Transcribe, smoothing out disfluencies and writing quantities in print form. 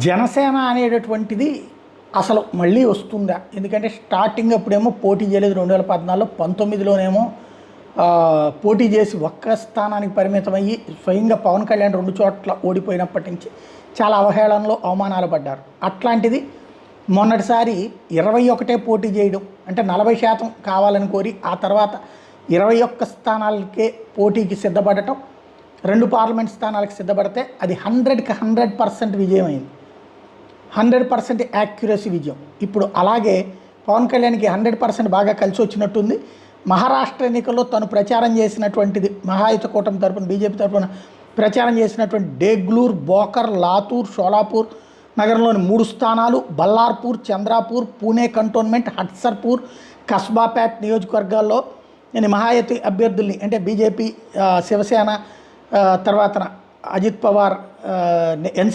జనసేన అనేటటువంటిది అసలు మళ్ళీ వస్తుందా? ఎందుకంటే స్టార్టింగ్ అప్పుడేమో పోటీ చేయలేదు 2014లో, 19లోనేమో పోటీ చేసి ఒక్క స్థానానికి పరిమితమయ్యి స్వయంగా పవన్ కళ్యాణ్ 2 చోట్ల ఓడిపోయినప్పటి నుంచి చాలా అవహేళనలో అవమానాలు పడ్డారు. అట్లాంటిది మొన్నటిసారి 21 పోటీ చేయడం అంటే 40% కావాలని కోరి ఆ తర్వాత 21 స్థానాలకే పోటీకి సిద్ధపడటం, 2 పార్లమెంట్ స్థానాలకు సిద్ధపడితే అది 100కి 100% విజయమైంది. 100% యాక్యురసీ విజయం. ఇప్పుడు అలాగే పవన్ కళ్యాణ్కి 100% బాగా కలిసి వచ్చినట్టుంది. మహారాష్ట్ర ఎన్నికల్లో తను ప్రచారం చేసినటువంటిది, మహాయుత కూటమి తరపున బీజేపీ తరపున ప్రచారం చేసినటువంటి డేగ్లూర్, బోకర్, లాతూర్, షోలాపూర్ నగరంలోని 3 స్థానాలు, బల్లార్పూర్, చంద్రాపూర్, పూణే కంటోన్మెంట్, హట్సర్పూర్, కస్బాపేట్ నియోజకవర్గాల్లో నేను మహాయుతి అభ్యర్థుల్ని అంటే బీజేపీ, శివసేన తర్వాత అజిత్ పవార్, ఎన్సీ